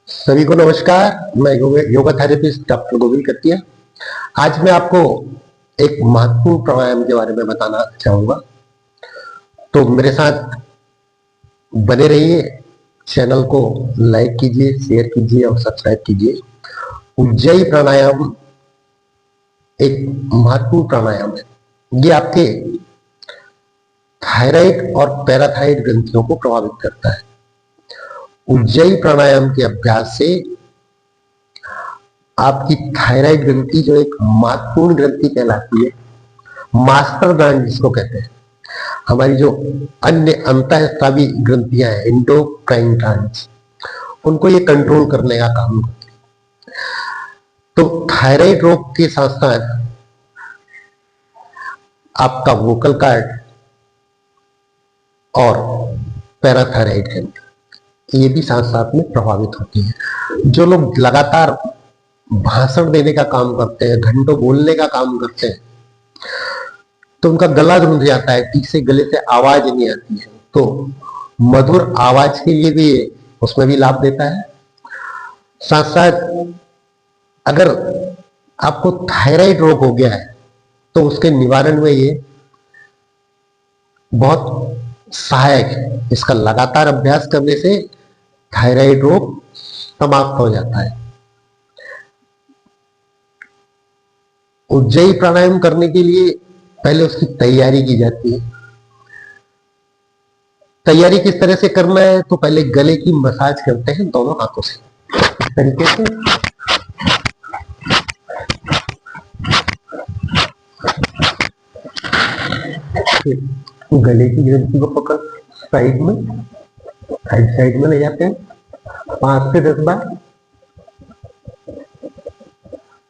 सभी को नमस्कार। मैं योगा थेरेपिस्ट डॉक्टर गोविंद कत्तिया। आज मैं आपको एक महत्वपूर्ण प्राणायाम के बारे में बताना चाहूंगा, तो मेरे साथ बने रहिए। चैनल को लाइक कीजिए, शेयर कीजिए और सब्सक्राइब कीजिए। उज्जयी प्राणायाम एक महत्वपूर्ण प्राणायाम है। ये आपके थायराइड और पैराथाइड ग्रंथियों को प्रभावित करता है। उज्जयी प्राणायाम के अभ्यास से आपकी थायराइड ग्रंथि, जो एक महत्वपूर्ण ग्रंथि कहलाती है, मास्टर ग्लैंड जिसको कहते हैं, हमारी जो अन्य अंतःस्रावी ग्रंथियां हैं, एंडोक्राइन ग्लैंड्स, उनको ये कंट्रोल करने का काम करती है। तो थायराइड रोग के साथ साथ आपका वोकल कार्ड और पैराथायराइड ग्रंथि, ये भी साथ साथ में प्रभावित होती है। जो लोग लगातार भाषण देने का काम करते हैं, घंटों बोलने का काम करते हैं, तो उनका गला रुंध जाता है, ठीक से गले से आवाज नहीं आती है। तो मधुर आवाज के लिए भी उसमें भी लाभ देता है। साथ साथ अगर आपको थायराइड रोग हो गया है तो उसके निवारण में ये बहुत सहायक है। इसका लगातार अभ्यास करने से थायराइड रोग समाप्त हो जाता है। उज्जयी प्राणायाम करने के लिए पहले उसकी तैयारी की जाती है। तैयारी किस तरह से करना है, तो पहले गले की मसाज करते हैं दोनों हाथों से, इस तरीके से। गले की ग्रंथि को पकड़ साइड में ले जाते हैं 5 से 10 बार।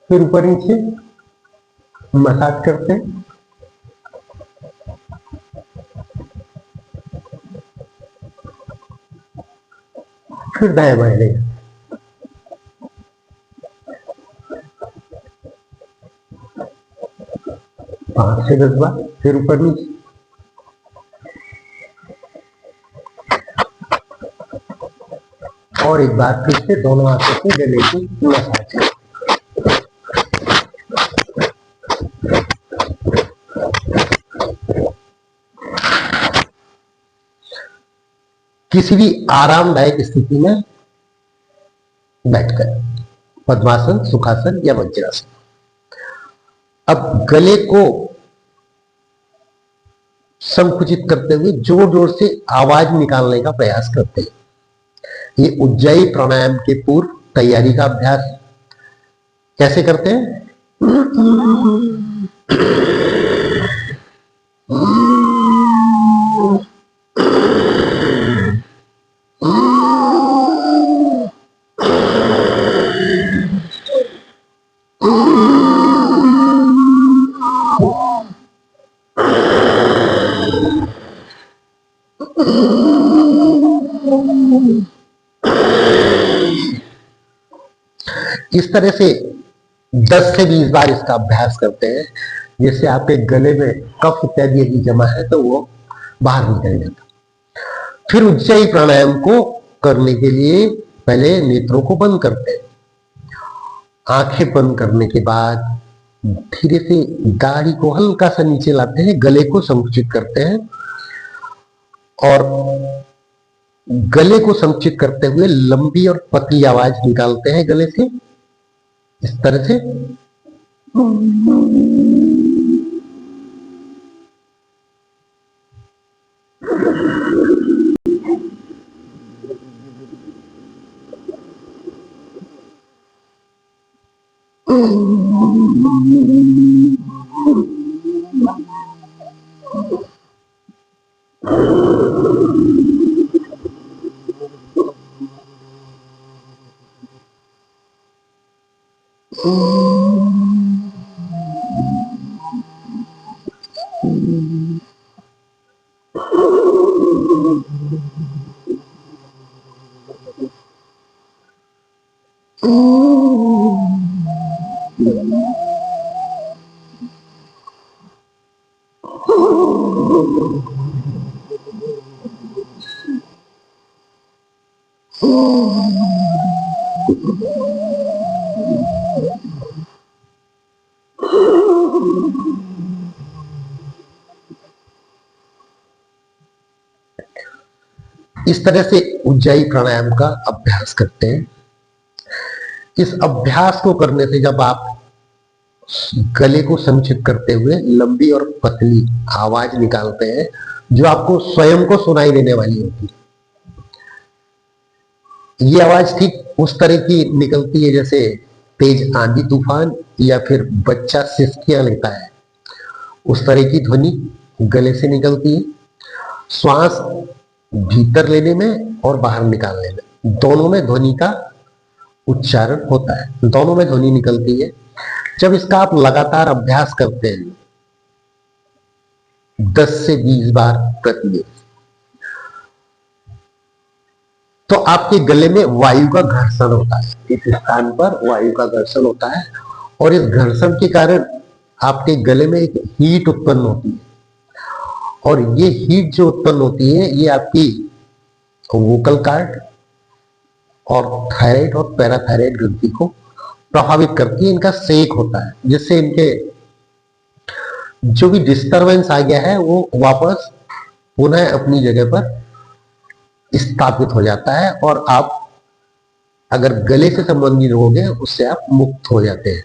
फिर ऊपर नीचे मसाज करते हैं। फिर दाएं बाएं ले 5 से 10 बार। फिर ऊपर नीचे। और एक बार फिर से दोनों हाथों से गले की मसाज। किसी भी आरामदायक स्थिति में बैठकर, पद्मासन, सुखासन या वज्रासन। अब गले को संकुचित करते हुए जोर जोर से आवाज निकालने का प्रयास करते हैं। ये उज्जयी प्राणायाम के पूर्व तैयारी का अभ्यास कैसे करते हैं। इस तरह से 10 से 20 बार इसका अभ्यास करते हैं, जिससे आपके गले में कफ इत्यादि यदि जमा है तो वो बाहर निकल जाता। फिर उज्जयी प्राणायाम को करने के लिए पहले नेत्रों को बंद करते हैं। आंखें बंद करने के बाद धीरे से दाढ़ी को हल्का सा नीचे लाते हैं, गले को संकुचित करते हैं और गले को संकुचित करते हुए लंबी और पतली आवाज निकालते हैं गले से, इस तरह से। इस तरह से उज्जाई प्राणायाम का अभ्यास करते हैं। इस अभ्यास को करने से जब आप गले को संचित करते हुए लंबी और पतली आवाज निकालते हैं जो आपको स्वयं को सुनाई देने वाली होती है। ये आवाज ठीक उस तरह की निकलती है जैसे तेज आंधी तूफान या फिर बच्चा सिसकियां लेता है, उस तरह की ध्वनि गले से निकलती है। श्वास भीतर लेने में और बाहर निकालने में दोनों में ध्वनि का उच्चारण होता है, दोनों में ध्वनि निकलती है। जब इसका आप लगातार अभ्यास करते हैं 10 से 20 बार प्रतिदिन, तो आपके गले में वायु का घर्षण होता है। इस स्थान पर वायु का घर्षण होता है और इस घर्षण के कारण आपके गले में एक हीट उत्पन्न होती है और ये हीट जो उत्पन्न होती है ये आपकी वोकल कार्ड और थायराइड और पैराथायराइड ग्रंथि को प्रभावित करती है। इनका सेक होता है जिससे इनके जो भी डिस्टरबेंस आ गया है वो वापस पुनः अपनी जगह पर स्थापित हो जाता है और आप अगर गले से संबंधित रोग है उससे आप मुक्त हो जाते हैं।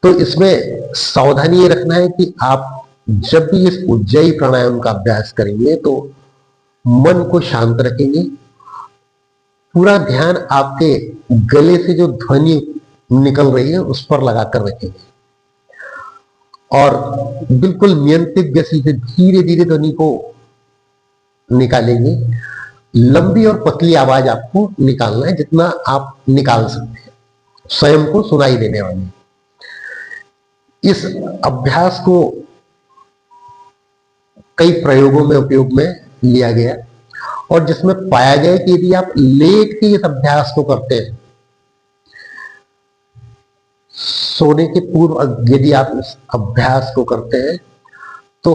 तो इसमें सावधानी ये रखना है कि आप जब भी इस उज्जाई प्राणायाम का अभ्यास करेंगे तो मन को शांत रखेंगे, पूरा ध्यान आपके गले से जो ध्वनि निकल रही है उस पर लगाकर रखेंगे और बिल्कुल नियंत्रित गति से धीरे धीरे ध्वनि को निकालेंगे। लंबी और पतली आवाज आपको निकालना है जितना आप निकाल सकते हैं, स्वयं को सुनाई देने वाली। इस अभ्यास को कई प्रयोगों में उपयोग में लिया गया और जिसमें पाया गया कि यदि आप लेट के इस अभ्यास को करते हैं, सोने के पूर्व यदि आप इस अभ्यास को करते हैं तो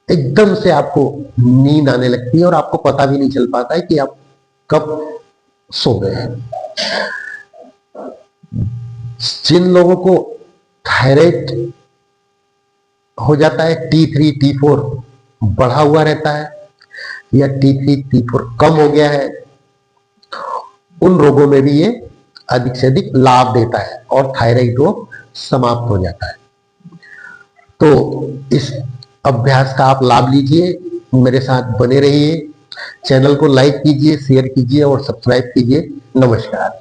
एकदम से आपको नींद आने लगती है और आपको पता भी नहीं चल पाता है कि आप कब सो गए हैं। जिन लोगों को थायराइड हो जाता है, T3 T4 बढ़ा हुआ रहता है या T3 T4 कम हो गया है, उन रोगों में भी ये अधिक से अधिक लाभ देता है और थायराइड रोग समाप्त हो जाता है। तो इस अभ्यास का आप लाभ लीजिए, मेरे साथ बने रहिए, चैनल को लाइक कीजिए, शेयर कीजिए और सब्सक्राइब कीजिए। नमस्कार।